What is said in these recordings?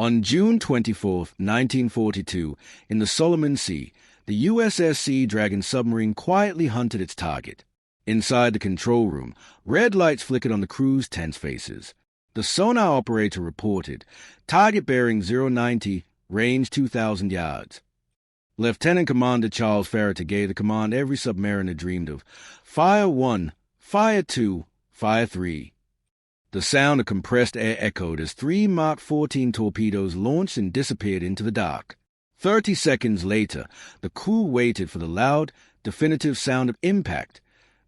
On June 24, 1942, in the Solomon Sea, the USS Sea Dragon submarine quietly hunted its target. Inside the control room, red lights flickered on the crew's tense faces. The sonar operator reported, target bearing 090, range 2,000 yards. Lieutenant Commander Charles Farragut gave the command every submariner dreamed of. Fire 1, Fire 2, Fire 3. The sound of compressed air echoed as 3 Mark 14 torpedoes launched and disappeared into the dark. 30 seconds later, the crew waited for the loud, definitive sound of impact,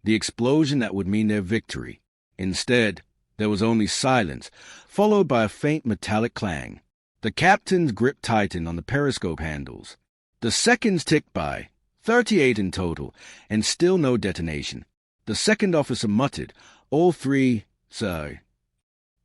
the explosion that would mean their victory. Instead, there was only silence, followed by a faint metallic clang. The captain's grip tightened on the periscope handles. The seconds ticked by, 38 in total, and still no detonation. The second officer muttered, "All 3, sir."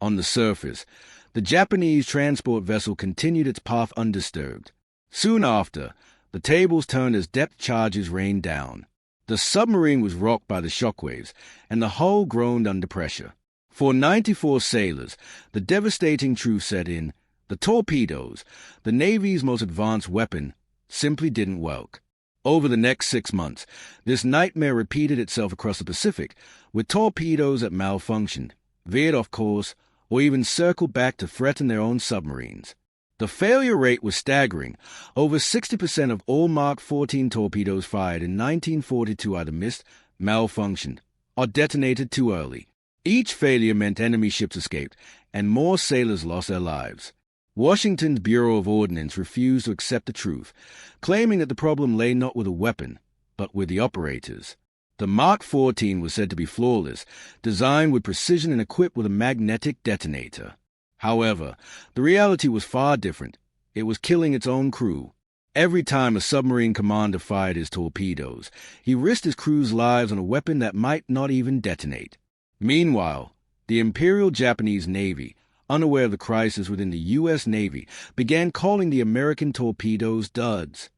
On the surface, the Japanese transport vessel continued its path undisturbed. Soon after, the tables turned as depth charges rained down. The submarine was rocked by the shockwaves, and the hull groaned under pressure. For 94 sailors, the devastating truth set in: the torpedoes, the Navy's most advanced weapon, simply didn't work. Over the next 6 months, this nightmare repeated itself across the Pacific, with torpedoes that malfunctioned, veered off course, or even circled back to threaten their own submarines. The failure rate was staggering. Over 60% of all Mark 14 torpedoes fired in 1942 either missed, malfunctioned, or detonated too early. Each failure meant enemy ships escaped, and more sailors lost their lives. Washington's Bureau of Ordnance refused to accept the truth, claiming that the problem lay not with a weapon, but with the operators. The Mark 14 was said to be flawless, designed with precision and equipped with a magnetic detonator. However, the reality was far different. It was killing its own crew. Every time a submarine commander fired his torpedoes, he risked his crew's lives on a weapon that might not even detonate. Meanwhile, the Imperial Japanese Navy, unaware of the crisis within the U.S. Navy, began calling the American torpedoes duds.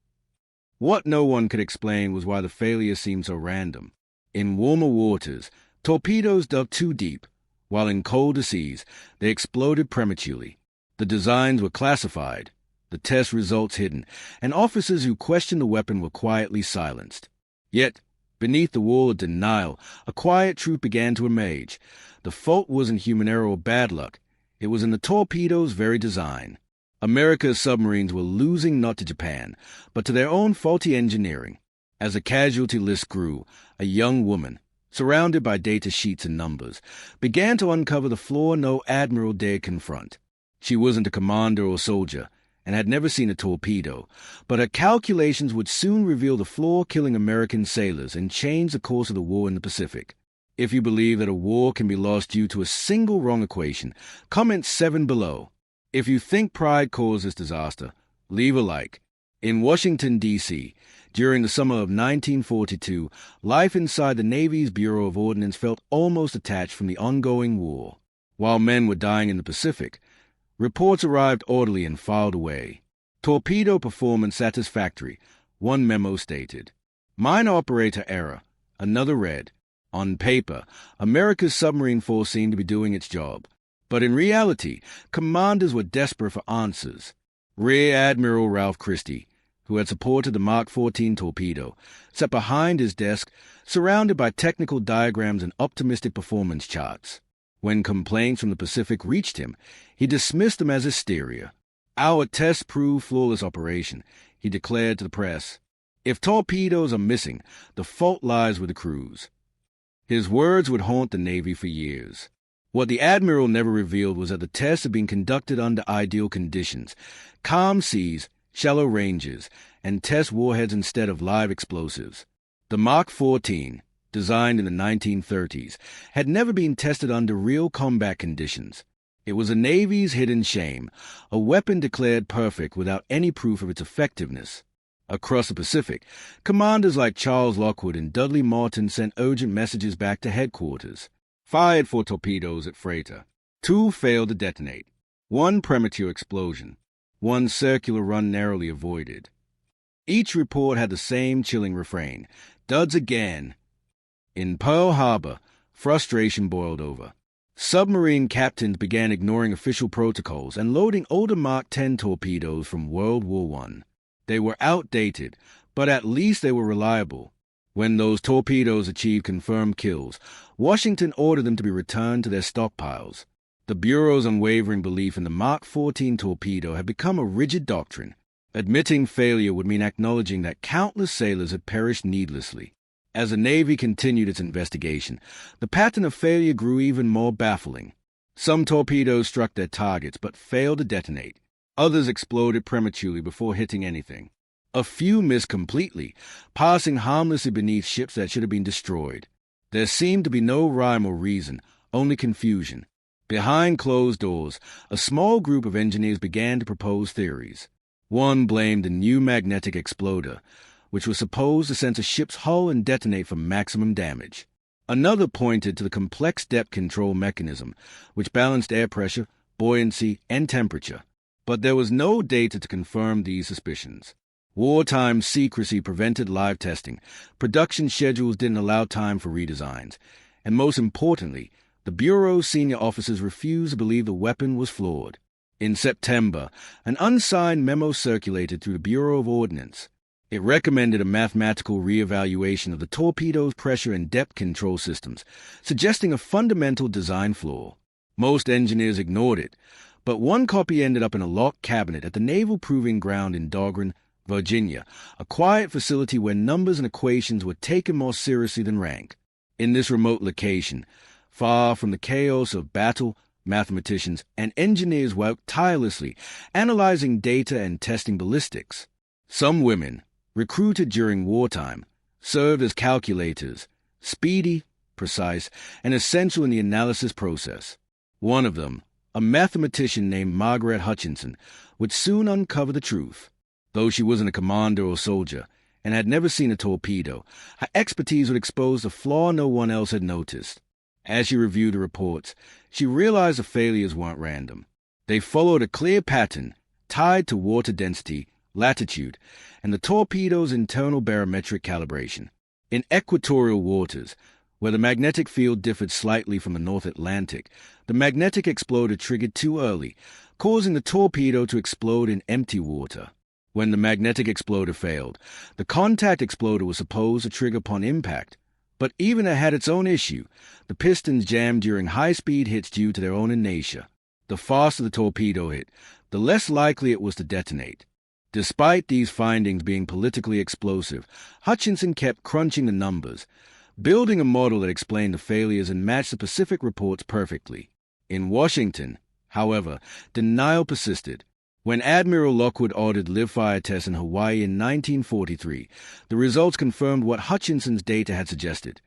What no one could explain was why the failure seemed so random. In warmer waters, torpedoes dug too deep, while in colder seas, they exploded prematurely. The designs were classified, the test results hidden, and officers who questioned the weapon were quietly silenced. Yet, beneath the wall of denial, a quiet truth began to emerge. The fault wasn't human error or bad luck. It was in the torpedo's very design. America's submarines were losing not to Japan, but to their own faulty engineering. As the casualty list grew, a young woman, surrounded by data sheets and numbers, began to uncover the flaw no admiral dared confront. She wasn't a commander or soldier, and had never seen a torpedo, but her calculations would soon reveal the flaw killing American sailors and change the course of the war in the Pacific. If you believe that a war can be lost due to a single wrong equation, comment 7 below. If you think pride caused this disaster, leave a like. In Washington, D.C., during the summer of 1942, life inside the Navy's Bureau of Ordnance felt almost detached from the ongoing war. While men were dying in the Pacific, reports arrived orderly and filed away. Torpedo performance satisfactory, one memo stated. Minor operator error, another read. On paper, America's submarine force seemed to be doing its job. But in reality, commanders were desperate for answers. Rear Admiral Ralph Christie, who had supported the Mark 14 torpedo, sat behind his desk, surrounded by technical diagrams and optimistic performance charts. When complaints from the Pacific reached him, he dismissed them as hysteria. "Our tests prove flawless operation," he declared to the press. "If torpedoes are missing, the fault lies with the crews." His words would haunt the Navy for years. What the Admiral never revealed was that the tests had been conducted under ideal conditions: calm seas, shallow ranges, and test warheads instead of live explosives. The Mark 14, designed in the 1930s, had never been tested under real combat conditions. It was the Navy's hidden shame, a weapon declared perfect without any proof of its effectiveness. Across the Pacific, commanders like Charles Lockwood and Dudley Martin sent urgent messages back to headquarters. Fired 4 torpedoes at freighter. 2 failed to detonate. 1 premature explosion. 1 circular run narrowly avoided. Each report had the same chilling refrain: duds again. In Pearl Harbor, frustration boiled over. Submarine captains began ignoring official protocols and loading older Mark 10 torpedoes from World War I. They were outdated, but at least they were reliable. When those torpedoes achieved confirmed kills, Washington ordered them to be returned to their stockpiles. The Bureau's unwavering belief in the Mark 14 torpedo had become a rigid doctrine. Admitting failure would mean acknowledging that countless sailors had perished needlessly. As the Navy continued its investigation, the pattern of failure grew even more baffling. Some torpedoes struck their targets but failed to detonate. Others exploded prematurely before hitting anything. A few missed completely, passing harmlessly beneath ships that should have been destroyed. There seemed to be no rhyme or reason, only confusion. Behind closed doors, a small group of engineers began to propose theories. One blamed the new magnetic exploder, which was supposed to sense a ship's hull and detonate for maximum damage. Another pointed to the complex depth control mechanism, which balanced air pressure, buoyancy, and temperature. But there was no data to confirm these suspicions. Wartime secrecy prevented live testing, production schedules didn't allow time for redesigns, and most importantly, the Bureau's senior officers refused to believe the weapon was flawed. In September, an unsigned memo circulated through the Bureau of Ordinance. It recommended a mathematical reevaluation of the torpedo's pressure and depth control systems, suggesting a fundamental design flaw. Most engineers ignored it, but one copy ended up in a locked cabinet at the Naval Proving Ground in Dahlgren, Virginia, a quiet facility where numbers and equations were taken more seriously than rank. In this remote location, far from the chaos of battle, mathematicians and engineers worked tirelessly, analyzing data and testing ballistics. Some women, recruited during wartime, served as calculators, speedy, precise, and essential in the analysis process. One of them, a mathematician named Margaret Hutchinson, would soon uncover the truth. Though she wasn't a commander or soldier, and had never seen a torpedo, her expertise would expose a flaw no one else had noticed. As she reviewed the reports, she realized the failures weren't random. They followed a clear pattern, tied to water density, latitude, and the torpedo's internal barometric calibration. In equatorial waters, where the magnetic field differed slightly from the North Atlantic, the magnetic exploder triggered too early, causing the torpedo to explode in empty water. When the magnetic exploder failed, the contact exploder was supposed to trigger upon impact, but even it had its own issue. The pistons jammed during high-speed hits due to their own inertia. The faster the torpedo hit, the less likely it was to detonate. Despite these findings being politically explosive, Hutchinson kept crunching the numbers, building a model that explained the failures and matched the Pacific reports perfectly. In Washington, however, denial persisted. When Admiral Lockwood ordered live-fire tests in Hawaii in 1943, the results confirmed what Hutchinson's data had suggested.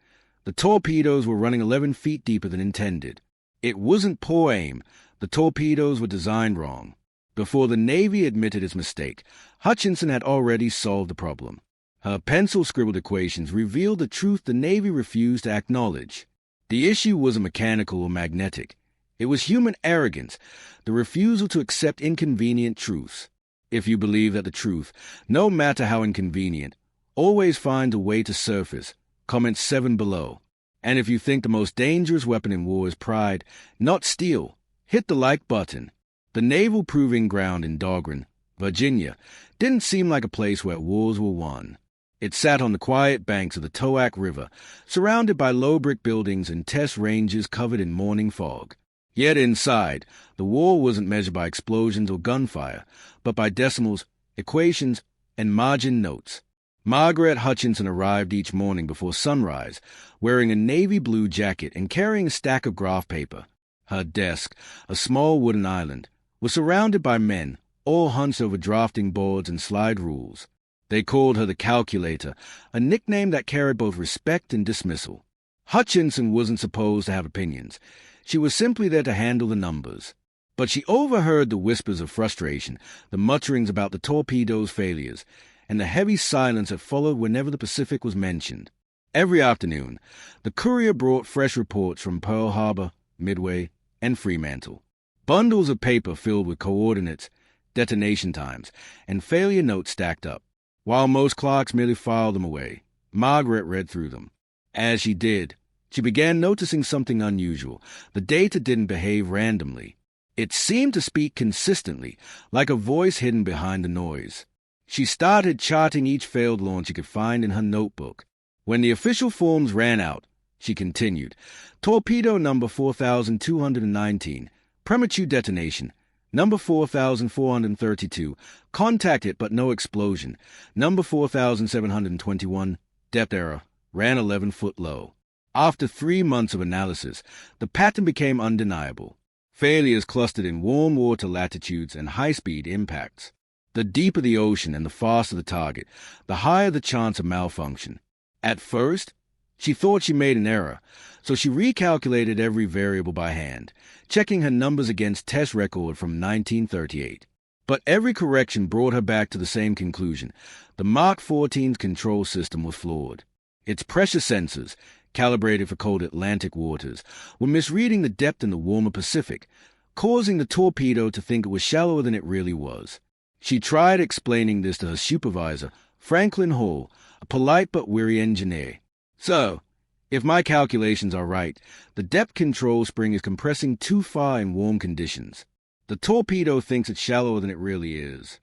The torpedoes were running 11 feet deeper than intended. It wasn't poor aim. The torpedoes were designed wrong. Before the Navy admitted its mistake, Hutchinson had already solved the problem. Her pencil-scribbled equations revealed the truth the Navy refused to acknowledge. The issue wasn't mechanical or magnetic. It was human arrogance, the refusal to accept inconvenient truths. If you believe that the truth, no matter how inconvenient, always finds a way to surface, comment 7 below. And if you think the most dangerous weapon in war is pride, not steel, hit the like button. The Naval Proving Ground in Dahlgren, Virginia, didn't seem like a place where wars were won. It sat on the quiet banks of the Towac River, surrounded by low brick buildings and test ranges covered in morning fog. Yet inside, the war wasn't measured by explosions or gunfire, but by decimals, equations, and margin notes. Margaret Hutchinson arrived each morning before sunrise, wearing a navy blue jacket and carrying a stack of graph paper. Her desk, a small wooden island, was surrounded by men, all hunched over drafting boards and slide rules. They called her the calculator, a nickname that carried both respect and dismissal. Hutchinson wasn't supposed to have opinions. She was simply there to handle the numbers. But she overheard the whispers of frustration, the mutterings about the torpedo's failures, and the heavy silence that followed whenever the Pacific was mentioned. Every afternoon, the courier brought fresh reports from Pearl Harbor, Midway, and Fremantle. Bundles of paper filled with coordinates, detonation times, and failure notes stacked up. While most clerks merely filed them away, Margaret read through them. As she did, She began noticing something unusual. The data didn't behave randomly. It seemed to speak consistently, like a voice hidden behind the noise. She started charting each failed launch she could find in her notebook. When the official forms ran out, she continued. Torpedo number 4219, premature detonation. Number 4432, contact hit but no explosion. Number 4721, depth error, ran 11 foot low. After 3 months of analysis, the pattern became undeniable. Failures clustered in warm water latitudes and high-speed impacts. The deeper the ocean and the faster the target, the higher the chance of malfunction. At first, she thought she made an error, so she recalculated every variable by hand, checking her numbers against test record from 1938. But every correction brought her back to the same conclusion. The Mark 14's control system was flawed. Its pressure sensors, calibrated for cold Atlantic waters, were misreading the depth in the warmer Pacific, causing the torpedo to think it was shallower than it really was. She tried explaining this to her supervisor, Franklin Hall, a polite but weary engineer. So, if my calculations are right, the depth control spring is compressing too far in warm conditions. The torpedo thinks it's shallower than it really is.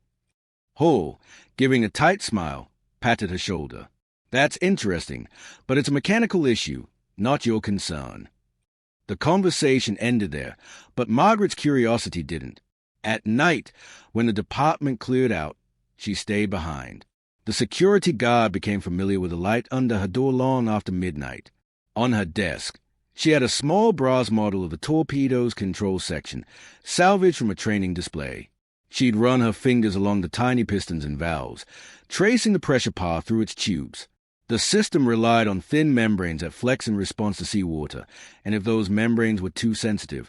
Hall, giving a tight smile, patted her shoulder. That's interesting, but it's a mechanical issue, not your concern. The conversation ended there, but Margaret's curiosity didn't. At night, when the department cleared out, she stayed behind. The security guard became familiar with the light under her door long after midnight. On her desk, she had a small brass model of the torpedo's control section, salvaged from a training display. She'd run her fingers along the tiny pistons and valves, tracing the pressure path through its tubes. The system relied on thin membranes that flex in response to seawater, and if those membranes were too sensitive,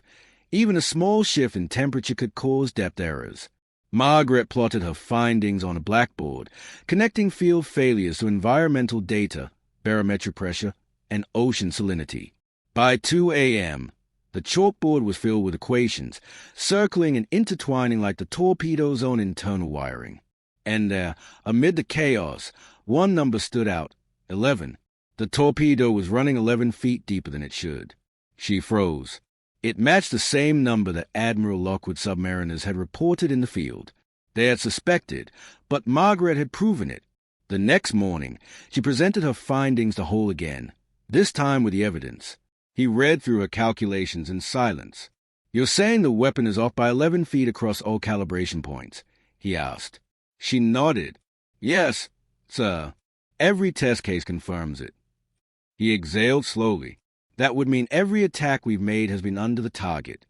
even a small shift in temperature could cause depth errors. Margaret plotted her findings on a blackboard, connecting field failures to environmental data, barometric pressure, and ocean salinity. By 2 a.m., the chalkboard was filled with equations, circling and intertwining like the torpedo's own internal wiring. And there, amid the chaos, one number stood out, 11. The torpedo was running 11 feet deeper than it should. She froze. It matched the same number that Admiral Lockwood submariners had reported in the field. They had suspected, but Margaret had proven it. The next morning, she presented her findings to Hall again, this time with the evidence. He read through her calculations in silence. "You're saying the weapon is off by 11 feet across all calibration points?" he asked. She nodded. "Yes, sir. Every test case confirms it." He exhaled slowly. "That would mean every attack we've made has been under the target."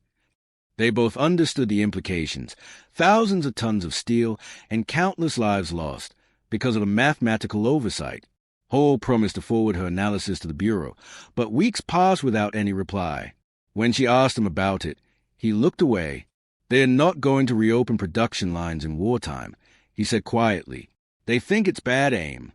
They both understood the implications. Thousands of tons of steel and countless lives lost because of a mathematical oversight. Hall promised to forward her analysis to the Bureau, but weeks passed without any reply. When she asked him about it, he looked away. "They're not going to reopen production lines in wartime," he said quietly. "They think it's bad aim."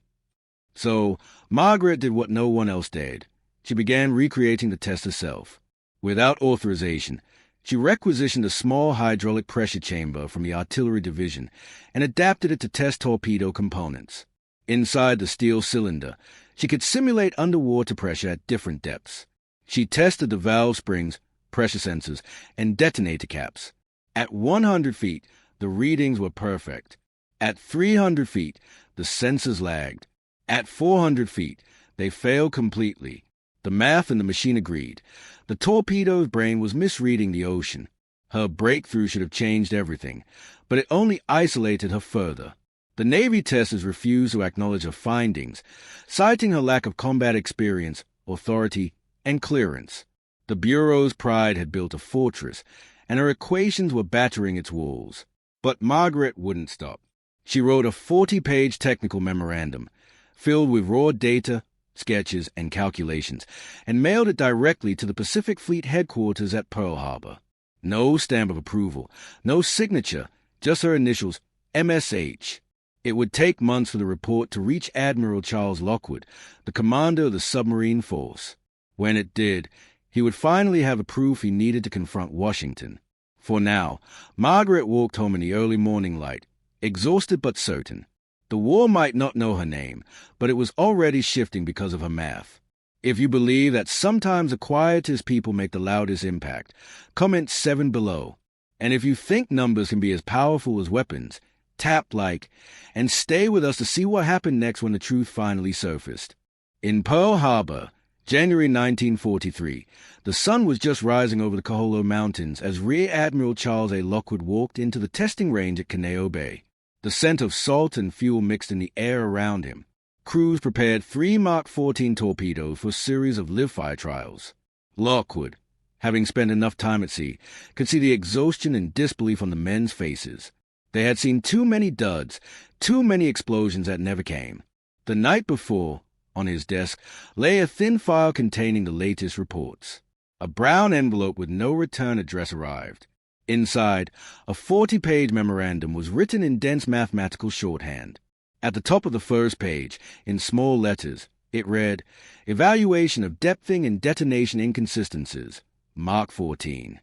So Margaret did what no one else dared. She began recreating the test herself. Without authorization, she requisitioned a small hydraulic pressure chamber from the artillery division and adapted it to test torpedo components. Inside the steel cylinder, she could simulate underwater pressure at different depths. She tested the valve springs, pressure sensors, and detonator caps. At 100 feet, the readings were perfect. At 300 feet, the sensors lagged. At 400 feet, they failed completely. The math and the machine agreed. The torpedo's brain was misreading the ocean. Her breakthrough should have changed everything, but it only isolated her further. The Navy testers refused to acknowledge her findings, citing her lack of combat experience, authority, and clearance. The Bureau's pride had built a fortress, and her equations were battering its walls. But Margaret wouldn't stop. She wrote a 40-page technical memorandum, filled with raw data, sketches, and calculations, and mailed it directly to the Pacific Fleet headquarters at Pearl Harbor. No stamp of approval, no signature, just her initials, MSH. It would take months for the report to reach Admiral Charles Lockwood, the commander of the submarine force. When it did, he would finally have the proof he needed to confront Washington. For now, Margaret walked home in the early morning light, exhausted but certain. The war might not know her name, but it was already shifting because of her math. If you believe that sometimes the quietest people make the loudest impact, comment 7 below. And if you think numbers can be as powerful as weapons, tap like, and stay with us to see what happened next when the truth finally surfaced. In Pearl Harbor, January 1943, the sun was just rising over the Kaholo Mountains as Rear Admiral Charles A. Lockwood walked into the testing range at Caneo Bay. The scent of salt and fuel mixed in the air around him. Crews prepared 3 Mark 14 torpedoes for a series of live-fire trials. Lockwood, having spent enough time at sea, could see the exhaustion and disbelief on the men's faces. They had seen too many duds, too many explosions that never came. The night before, on his desk, lay a thin file containing the latest reports. A brown envelope with no return address arrived. Inside, a 40-page memorandum was written in dense mathematical shorthand. At the top of the first page, in small letters, it read, "Evaluation of depthing and detonation inconsistencies, Mark 14.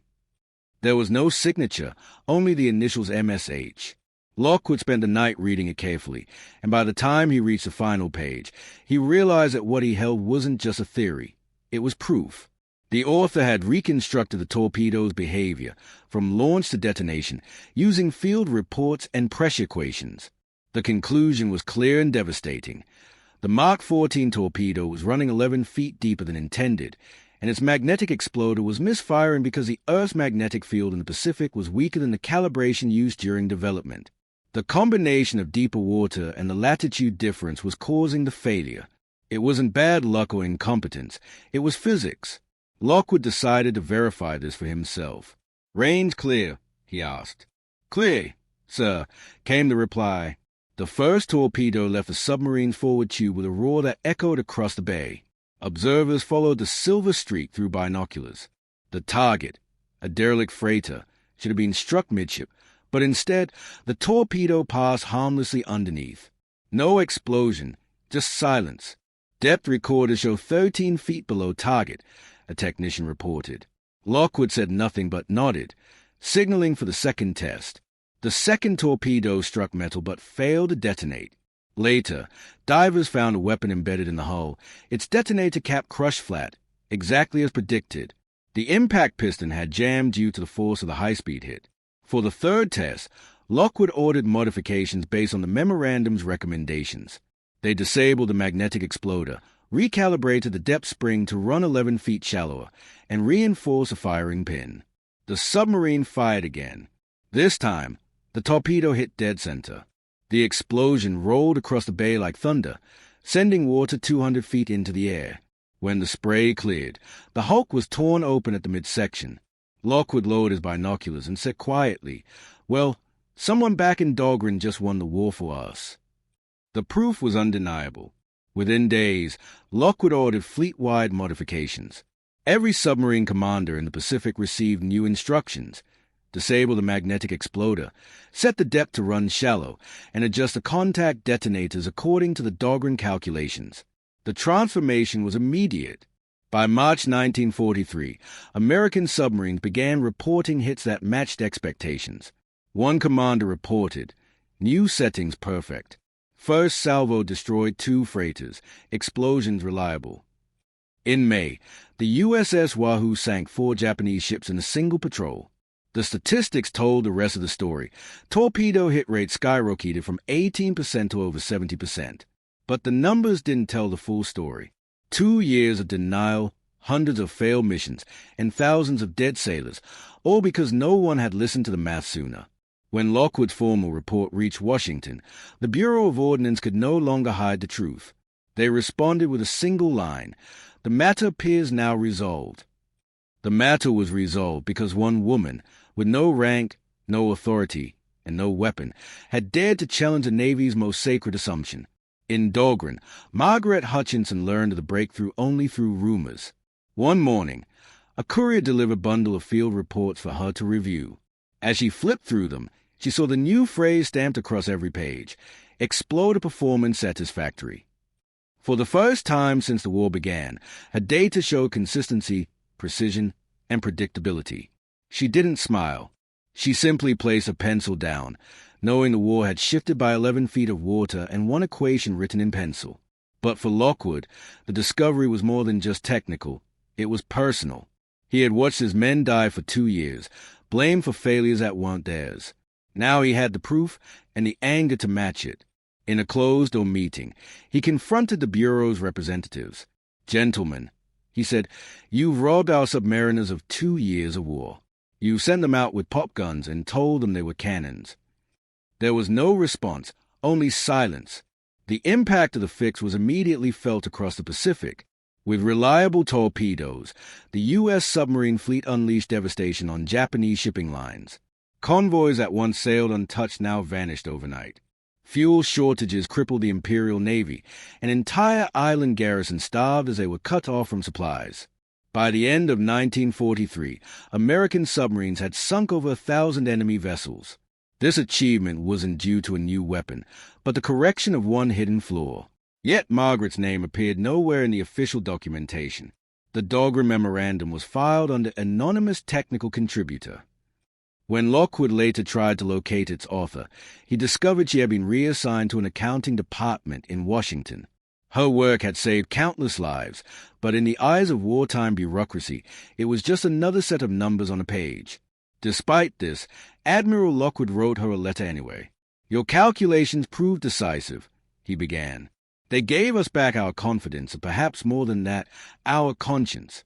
There was no signature, only the initials MSH. Lockwood spent the night reading it carefully, and by the time he reached the final page, he realized that what he held wasn't just a theory. It was proof. The author had reconstructed the torpedo's behavior, from launch to detonation, using field reports and pressure equations. The conclusion was clear and devastating. The Mark 14 torpedo was running 11 feet deeper than intended, and its magnetic exploder was misfiring because the Earth's magnetic field in the Pacific was weaker than the calibration used during development. The combination of deeper water and the latitude difference was causing the failure. It wasn't bad luck or incompetence. It was physics. Lockwood decided to verify this for himself. "Range clear?" he asked. "Clear, sir," came the reply. The first torpedo left the submarine's forward tube with a roar that echoed across the bay. Observers followed the silver streak through binoculars. The target, a derelict freighter, should have been struck midship, but instead, the torpedo passed harmlessly underneath. No explosion, just silence. Depth recorders show 13 feet below target, a technician reported. Lockwood said nothing but nodded, signaling for the second test. The second torpedo struck metal but failed to detonate. Later, divers found a weapon embedded in the hull. Its detonator cap crushed flat, exactly as predicted. The impact piston had jammed due to the force of the high-speed hit. For the third test, Lockwood ordered modifications based on the memorandum's recommendations. They disabled the magnetic exploder, recalibrated the depth spring to run 11 feet shallower, and reinforced a firing pin. The submarine fired again. This time, the torpedo hit dead center. The explosion rolled across the bay like thunder, sending water 200 feet into the air. When the spray cleared, the hulk was torn open at the midsection. Lockwood lowered his binoculars and said quietly, "Well, someone back in Dahlgren just won the war for us." The proof was undeniable. Within days, Lockwood ordered fleet-wide modifications. Every submarine commander in the Pacific received new instructions. Disable the magnetic exploder, set the depth to run shallow, and adjust the contact detonators according to the Dahlgren calculations. The transformation was immediate. By March 1943, American submarines began reporting hits that matched expectations. One commander reported, "New settings perfect. First salvo destroyed 2 freighters. Explosions reliable." In May, the USS Wahoo sank 4 Japanese ships in a single patrol. The statistics told the rest of the story. Torpedo hit rate skyrocketed from 18% to over 70%. But the numbers didn't tell the full story. 2 years of denial, hundreds of failed missions, and thousands of dead sailors, all because no one had listened to the math sooner. When Lockwood's formal report reached Washington, the Bureau of Ordnance could no longer hide the truth. They responded with a single line, "The matter appears now resolved." The matter was resolved because one woman, with no rank, no authority, and no weapon, had dared to challenge the Navy's most sacred assumption. In Dahlgren, Margaret Hutchinson learned of the breakthrough only through rumors. One morning, a courier delivered a bundle of field reports for her to review. As she flipped through them, she saw the new phrase stamped across every page, "Exploder performance satisfactory." For the first time since the war began, her data showed consistency, precision, and predictability. She didn't smile. She simply placed a pencil down, knowing the war had shifted by 11 feet of water and one equation written in pencil. But for Lockwood, the discovery was more than just technical. It was personal. He had watched his men die for 2 years, blamed for failures that weren't theirs. Now he had the proof and the anger to match it. In a closed-door meeting, he confronted the Bureau's representatives. "Gentlemen," he said, "you've robbed our submariners of 2 years of war. You sent them out with pop guns and told them they were cannons." There was no response, only silence. The impact of the fix was immediately felt across the Pacific. With reliable torpedoes, the U.S. submarine fleet unleashed devastation on Japanese shipping lines. Convoys that once sailed untouched now vanished overnight. Fuel shortages crippled the Imperial Navy, and entire island garrisons starved as they were cut off from supplies. By the end of 1943, American submarines had sunk over 1,000 enemy vessels. This achievement wasn't due to a new weapon, but the correction of one hidden flaw. Yet Margaret's name appeared nowhere in the official documentation. The Dogger Memorandum was filed under anonymous technical contributor. When Lockwood later tried to locate its author, he discovered she had been reassigned to an accounting department in Washington. Her work had saved countless lives, but in the eyes of wartime bureaucracy, it was just another set of numbers on a page. Despite this, Admiral Lockwood wrote her a letter anyway. "Your calculations proved decisive," he began. "They gave us back our confidence, and perhaps more than that, our conscience."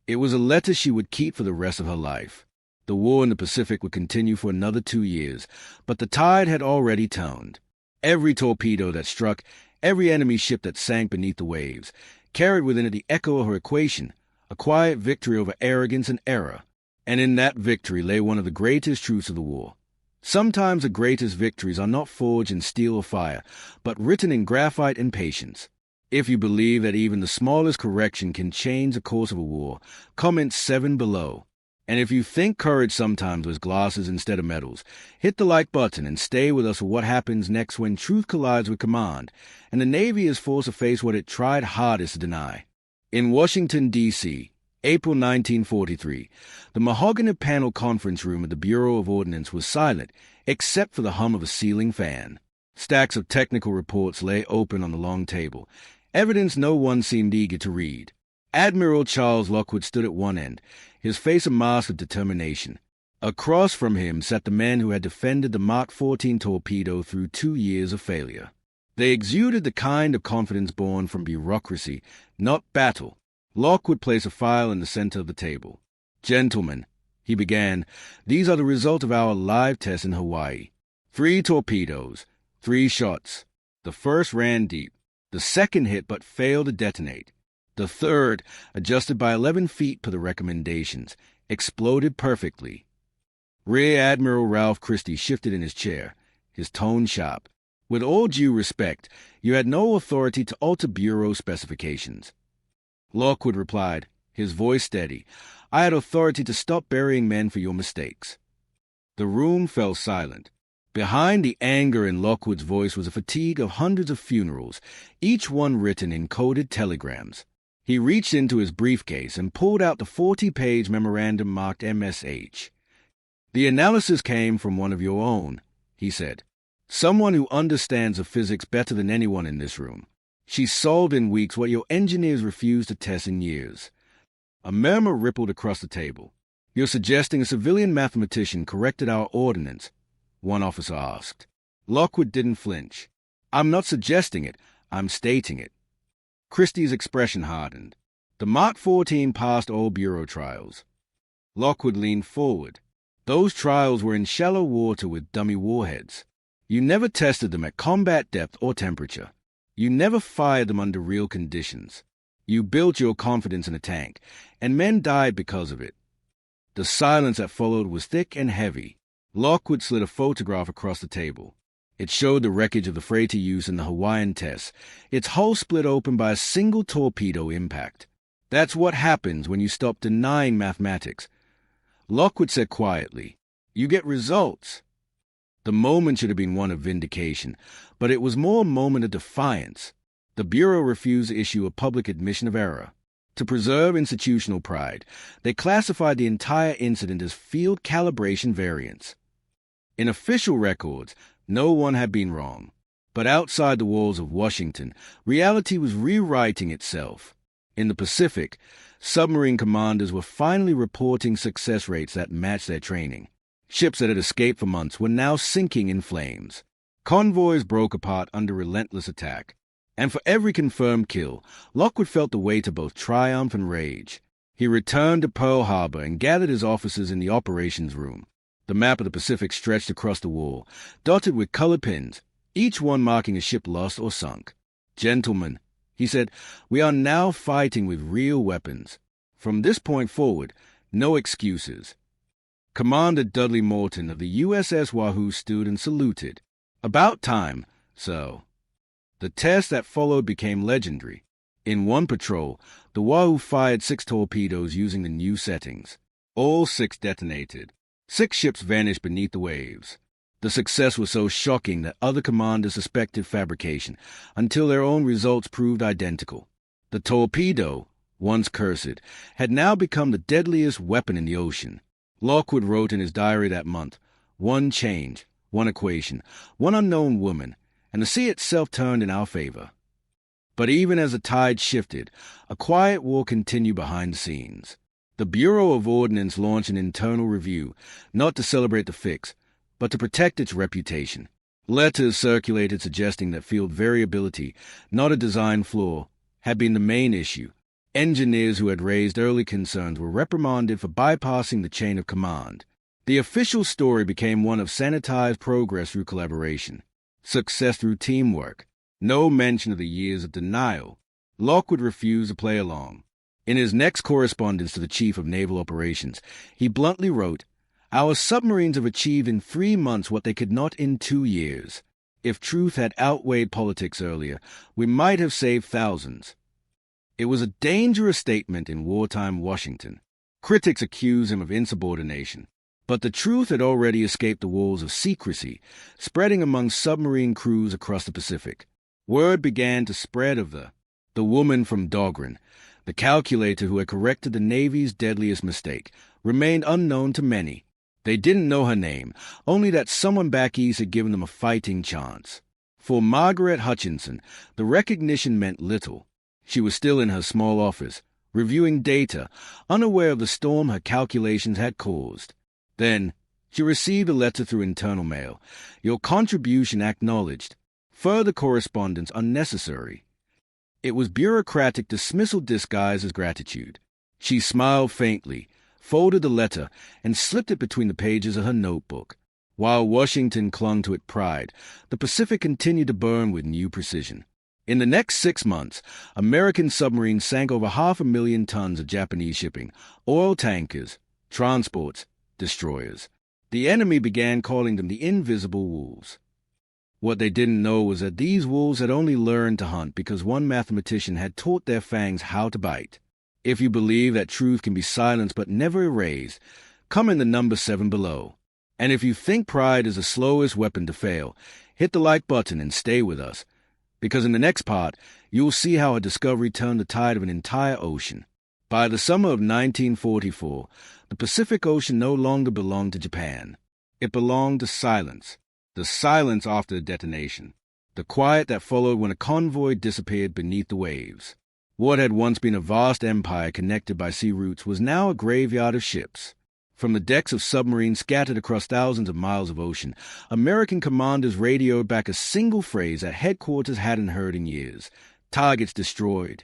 It was a letter she would keep for the rest of her life. The war in the Pacific would continue for another 2 years, but the tide had already turned. Every torpedo that struck, every enemy ship that sank beneath the waves, carried within it the echo of her equation, a quiet victory over arrogance and error. And in that victory lay one of the greatest truths of the war. Sometimes the greatest victories are not forged in steel or fire, but written in graphite and patience. If you believe that even the smallest correction can change the course of a war, comment 7 below. And if you think courage sometimes was glasses instead of medals, hit the like button and stay with us for what happens next when truth collides with command, and the Navy is forced to face what it tried hardest to deny. In Washington, D.C., April 1943, the mahogany panel conference room of the Bureau of Ordinance was silent, except for the hum of a ceiling fan. Stacks of technical reports lay open on the long table, evidence no one seemed eager to read. Admiral Charles Lockwood stood at one end, his face a mask of determination. Across from him sat the men who had defended the Mark 14 torpedo through 2 years of failure. They exuded the kind of confidence born from bureaucracy, not battle. Lockwood placed a file in the center of the table. "Gentlemen," he began, "these are the result of our live test in Hawaii. 3 torpedoes, 3 shots. The first ran deep. The second hit but failed to detonate. The third, adjusted by 11 feet per the recommendations, exploded perfectly." Rear Admiral Ralph Christie shifted in his chair, his tone sharp. "With all due respect, you had no authority to alter Bureau specifications." Lockwood replied, his voice steady, "I had authority to stop burying men for your mistakes." The room fell silent. Behind the anger in Lockwood's voice was a fatigue of hundreds of funerals, each one written in coded telegrams. He reached into his briefcase and pulled out the 40-page memorandum marked MSH. "The analysis came from one of your own," he said. "Someone who understands the physics better than anyone in this room. She solved in weeks what your engineers refused to test in years." A murmur rippled across the table. "You're suggesting a civilian mathematician corrected our ordinance?" one officer asked. Lockwood didn't flinch. "I'm not suggesting it, I'm stating it." Christie's expression hardened. "The Mark 14 passed all Bureau trials." Lockwood leaned forward. "Those trials were in shallow water with dummy warheads. You never tested them at combat depth or temperature. You never fired them under real conditions. You built your confidence in a tank, and men died because of it." The silence that followed was thick and heavy. Lockwood slid a photograph across the table. It showed the wreckage of the freighter used in the Hawaiian tests, its hull split open by a single torpedo impact. "That's what happens when you stop denying mathematics." Lockwood said quietly, "You get results." The moment should have been one of vindication, but it was more a moment of defiance. The Bureau refused to issue a public admission of error. To preserve institutional pride, they classified the entire incident as field calibration variance. In official records, no one had been wrong. But outside the walls of Washington, reality was rewriting itself. In the Pacific, submarine commanders were finally reporting success rates that matched their training. Ships that had escaped for months were now sinking in flames. Convoys broke apart under relentless attack. And for every confirmed kill, Lockwood felt the weight of both triumph and rage. He returned to Pearl Harbor and gathered his officers in the operations room. The map of the Pacific stretched across the wall, dotted with colored pins, each one marking a ship lost or sunk. "Gentlemen," he said, "we are now fighting with real weapons. From this point forward, no excuses." Commander Dudley Morton of the USS Wahoo stood and saluted. "About time, so." The test that followed became legendary. In one patrol, the Wahoo fired 6 torpedoes using the new settings. All 6 detonated. 6 ships vanished beneath the waves. The success was so shocking that other commanders suspected fabrication, until their own results proved identical. The torpedo, once cursed, had now become the deadliest weapon in the ocean. Lockwood wrote in his diary that month, "One change, one equation, one unknown woman, and the sea itself turned in our favor." But even as the tide shifted, a quiet war continued behind the scenes. The Bureau of Ordinance launched an internal review, not to celebrate the fix, but to protect its reputation. Letters circulated suggesting that field variability, not a design flaw, had been the main issue. Engineers who had raised early concerns were reprimanded for bypassing the chain of command. The official story became one of sanitized progress through collaboration, success through teamwork. No mention of the years of denial. Lockwood refused to play along. In his next correspondence to the Chief of Naval Operations, he bluntly wrote, "Our submarines have achieved in 3 months what they could not in 2 years. If truth had outweighed politics earlier, we might have saved thousands." It was a dangerous statement in wartime Washington. Critics accused him of insubordination. But the truth had already escaped the walls of secrecy, spreading among submarine crews across the Pacific. Word began to spread of the woman from Dogran, the calculator who had corrected the Navy's deadliest mistake, remained unknown to many. They didn't know her name, only that someone back east had given them a fighting chance. For Margaret Hutchinson, the recognition meant little. She was still in her small office, reviewing data, unaware of the storm her calculations had caused. Then, she received a letter through internal mail. "Your contribution acknowledged. Further correspondence unnecessary." It was bureaucratic dismissal disguised as gratitude. She smiled faintly, folded the letter, and slipped it between the pages of her notebook. While Washington clung to its pride, the Pacific continued to burn with new precision. In the next 6 months, American submarines sank over 500,000 tons of Japanese shipping, oil tankers, transports, destroyers. The enemy began calling them the invisible wolves. What they didn't know was that these wolves had only learned to hunt because one mathematician had taught their fangs how to bite. If you believe that truth can be silenced but never erased, come in the number 7 below. And if you think pride is the slowest weapon to fail, hit the like button and stay with us, because in the next part, you'll see how a discovery turned the tide of an entire ocean. By the summer of 1944, the Pacific Ocean no longer belonged to Japan. It belonged to silence. The silence after the detonation. The quiet that followed when a convoy disappeared beneath the waves. What had once been a vast empire connected by sea routes was now a graveyard of ships. From the decks of submarines scattered across thousands of miles of ocean, American commanders radioed back a single phrase that headquarters hadn't heard in years. Targets destroyed.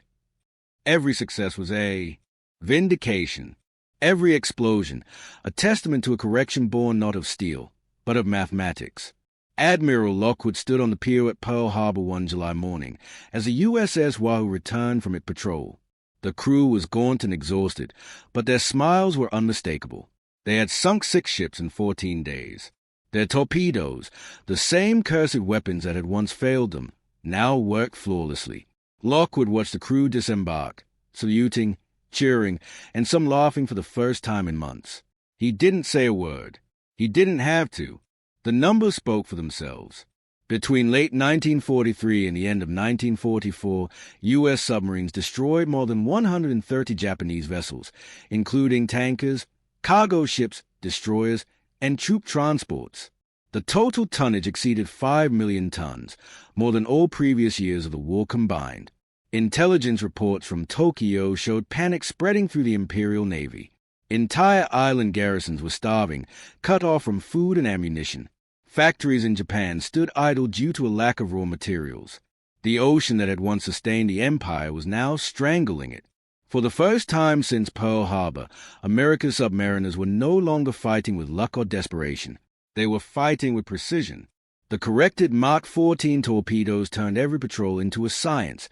Every success was a vindication. Every explosion, a testament to a correction born not of steel, but of mathematics. Admiral Lockwood stood on the pier at Pearl Harbor one July morning as the USS Wahoo returned from its patrol. The crew was gaunt and exhausted, but their smiles were unmistakable. They had sunk 6 ships in 14 days. Their torpedoes, the same cursed weapons that had once failed them, now worked flawlessly. Lockwood watched the crew disembark, saluting, cheering, and some laughing for the first time in months. He didn't say a word. He didn't have to. The numbers spoke for themselves. Between late 1943 and the end of 1944, U.S. submarines destroyed more than 130 Japanese vessels, including tankers, cargo ships, destroyers, and troop transports. The total tonnage exceeded 5 million tons, more than all previous years of the war combined. Intelligence reports from Tokyo showed panic spreading through the Imperial Navy. Entire island garrisons were starving, cut off from food and ammunition. Factories in Japan stood idle due to a lack of raw materials. The ocean that had once sustained the empire was now strangling it. For the first time since Pearl Harbor, America's submariners were no longer fighting with luck or desperation. They were fighting with precision. The corrected Mach 14 torpedoes turned every patrol into a science.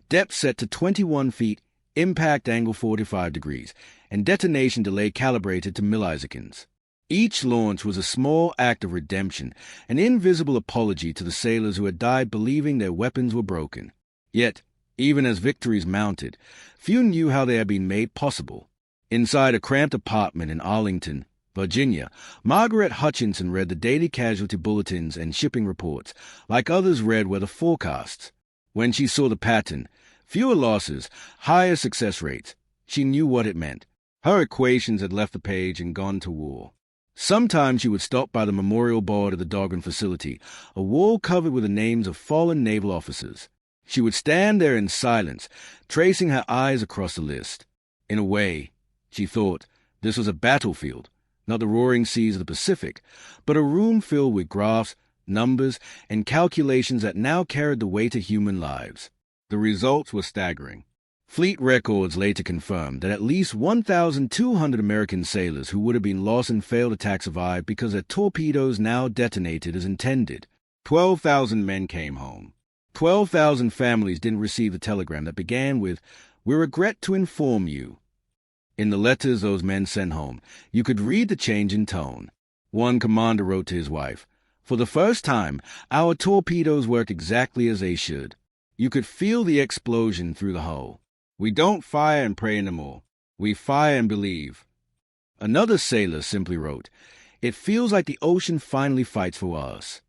Depth set to 21 feet, impact angle 45 degrees, and detonation delay calibrated to milliseconds. Each launch was a small act of redemption, an invisible apology to the sailors who had died believing their weapons were broken. Yet, even as victories mounted, few knew how they had been made possible. Inside a cramped apartment in Arlington, Virginia, Margaret Hutchinson read the daily casualty bulletins and shipping reports, like others read weather forecasts. When she saw the pattern, fewer losses, higher success rates, she knew what it meant. Her equations had left the page and gone to war. Sometimes she would stop by the memorial board of the Dahlgren facility, a wall covered with the names of fallen naval officers. She would stand there in silence, tracing her eyes across the list. In a way, she thought, this was a battlefield. Not the roaring seas of the Pacific, but a room filled with graphs, numbers, and calculations that now carried the weight of human lives. The results were staggering. Fleet records later confirmed that at least 1,200 American sailors who would have been lost in failed attack survived because their torpedoes now detonated as intended. 12,000 men came home. 12,000 families didn't receive the telegram that began with, "We regret to inform you." In the letters those men sent home, you could read the change in tone. One commander wrote to his wife, "For the first time, our torpedoes worked exactly as they should. You could feel the explosion through the hull. We don't fire and pray anymore. We fire and believe." Another sailor simply wrote, "It feels like the ocean finally fights for us."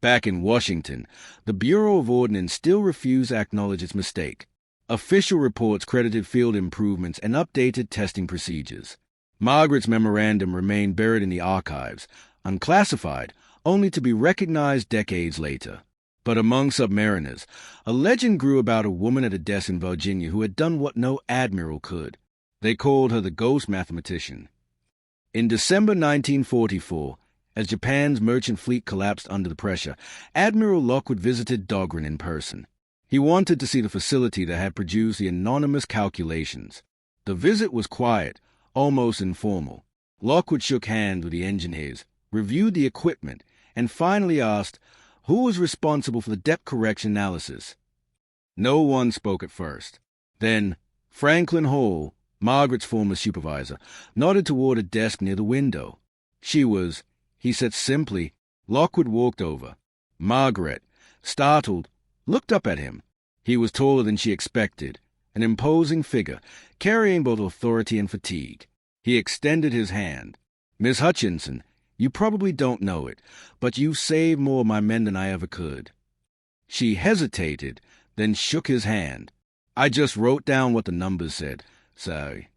Back in Washington, the Bureau of Ordnance still refused to acknowledge its mistake. Official reports credited field improvements and updated testing procedures. Margaret's memorandum remained buried in the archives, unclassified, only to be recognized decades later. But among submariners, a legend grew about a woman at a desk in Virginia who had done what no admiral could. They called her the ghost mathematician. In December 1944, as Japan's merchant fleet collapsed under the pressure, Admiral Lockwood visited Dahlgren in person. He wanted to see the facility that had produced the anonymous calculations. The visit was quiet, almost informal. Lockwood shook hands with the engineers, reviewed the equipment, and finally asked, who was responsible for the depth correction analysis? No one spoke at first. Then, Franklin Hall, Margaret's former supervisor, nodded toward a desk near the window. She was, he said simply. Lockwood walked over. Margaret, startled, looked up at him. He was taller than she expected, an imposing figure, carrying both authority and fatigue. He extended his hand. "Miss Hutchinson, you probably don't know it, but you've saved more of my men than I ever could." She hesitated, then shook his hand. "I just wrote down what the numbers said. Sorry."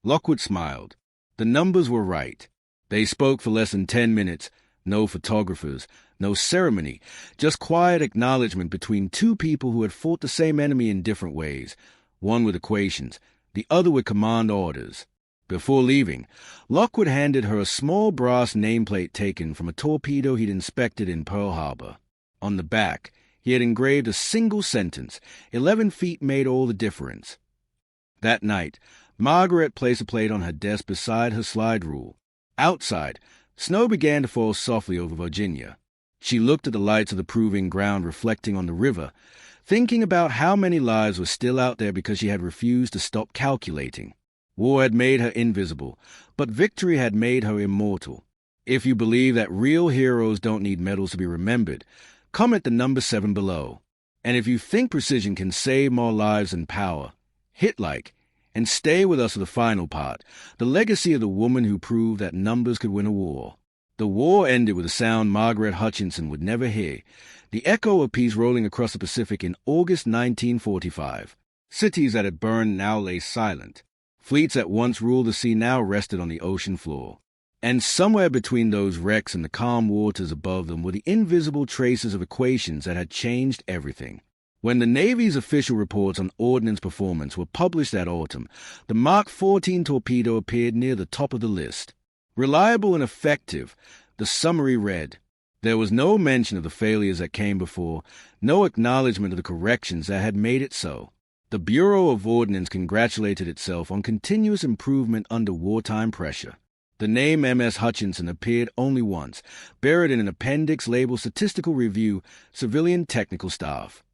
Lockwood smiled. The numbers were right. They spoke for less than 10 minutes, no photographers, no ceremony, just quiet acknowledgement between two people who had fought the same enemy in different ways, one with equations, the other with command orders. Before leaving, Lockwood handed her a small brass nameplate taken from a torpedo he'd inspected in Pearl Harbor. On the back, he had engraved a single sentence, 11 feet made all the difference. That night, Margaret placed a plate on her desk beside her slide rule. Outside, snow began to fall softly over Virginia. She looked at the lights of the proving ground reflecting on the river, thinking about how many lives were still out there because she had refused to stop calculating. War had made her invisible, but victory had made her immortal. If you believe that real heroes don't need medals to be remembered, comment the number 7 below. And if you think precision can save more lives than power, hit like, and stay with us for the final part, the legacy of the woman who proved that numbers could win a war. The war ended with a sound Margaret Hutchinson would never hear, the echo of peace rolling across the Pacific in August 1945. Cities that had burned now lay silent. Fleets that once ruled the sea now rested on the ocean floor. And somewhere between those wrecks and the calm waters above them were the invisible traces of equations that had changed everything. When the Navy's official reports on Ordnance performance were published that autumn, the Mark 14 torpedo appeared near the top of the list. Reliable and effective, the summary read. There was no mention of the failures that came before, no acknowledgement of the corrections that had made it so. The Bureau of Ordnance congratulated itself on continuous improvement under wartime pressure. The name M.S. Hutchinson appeared only once, buried in an appendix labeled Statistical Review, Civilian Technical Staff.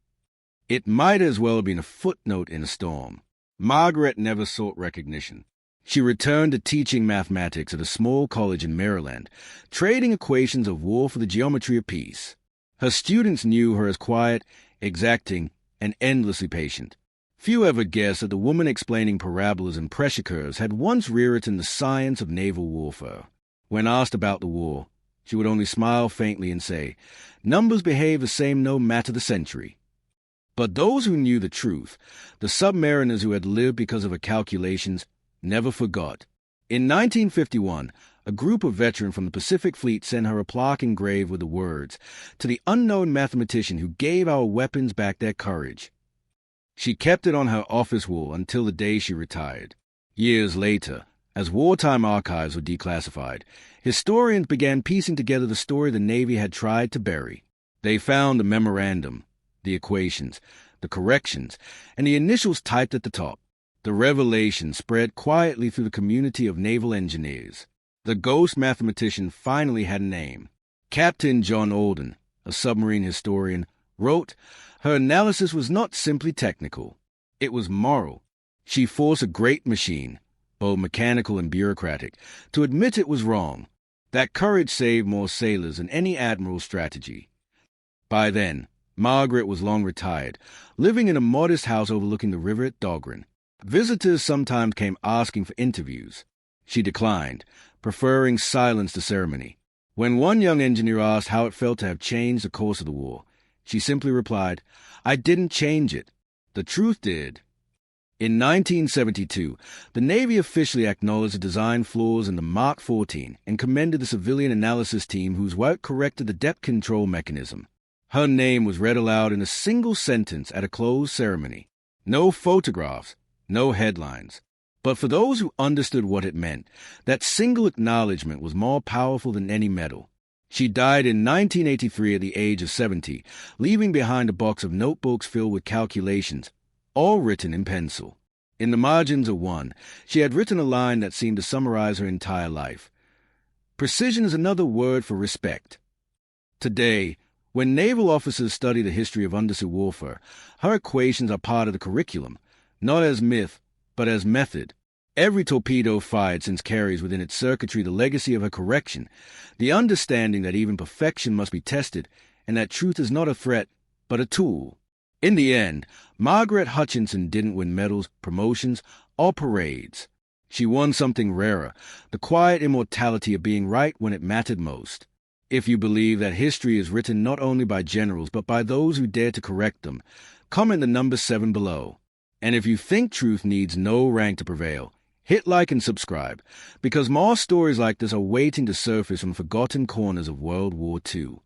It might as well have been a footnote in a storm. Margaret never sought recognition. She returned to teaching mathematics at a small college in Maryland, trading equations of war for the geometry of peace. Her students knew her as quiet, exacting, and endlessly patient. Few ever guessed that the woman explaining parabolas and pressure curves had once rewritten the science of naval warfare. When asked about the war, she would only smile faintly and say, "Numbers behave the same no matter the century." But those who knew the truth, the submariners who had lived because of her calculations, never forgot. In 1951, a group of veterans from the Pacific Fleet sent her a plaque engraved with the words, "To the unknown mathematician who gave our weapons back their courage." She kept it on her office wall until the day she retired. Years later, as wartime archives were declassified, historians began piecing together the story the Navy had tried to bury. They found the memorandum, the equations, the corrections, and the initials typed at the top. The revelation spread quietly through the community of naval engineers. The ghost mathematician finally had a name. Captain John Alden, a submarine historian, wrote, "Her analysis was not simply technical. It was moral. She forced a great machine, both mechanical and bureaucratic, to admit it was wrong. That courage saved more sailors than any admiral's strategy." By then, Margaret was long retired, living in a modest house overlooking the river at Dahlgren. Visitors sometimes came asking for interviews. She declined, preferring silence to ceremony. When one young engineer asked how it felt to have changed the course of the war, she simply replied, "I didn't change it. The truth did." In 1972, the Navy officially acknowledged the design flaws in the Mark 14 and commended the civilian analysis team whose work corrected the depth control mechanism. Her name was read aloud in a single sentence at a closed ceremony. No photographs, no headlines. But for those who understood what it meant, that single acknowledgement was more powerful than any medal. She died in 1983 at the age of 70, leaving behind a box of notebooks filled with calculations, all written in pencil. In the margins of one, she had written a line that seemed to summarize her entire life. "Precision is another word for respect." Today, when naval officers study the history of undersea warfare, her equations are part of the curriculum, not as myth, but as method. Every torpedo fired since carries within its circuitry the legacy of her correction, the understanding that even perfection must be tested, and that truth is not a threat, but a tool. In the end, Margaret Hutchinson didn't win medals, promotions, or parades. She won something rarer, the quiet immortality of being right when it mattered most. If you believe that history is written not only by generals, but by those who dare to correct them, comment the number 7 below. And if you think truth needs no rank to prevail, hit like and subscribe, because more stories like this are waiting to surface from forgotten corners of World War II.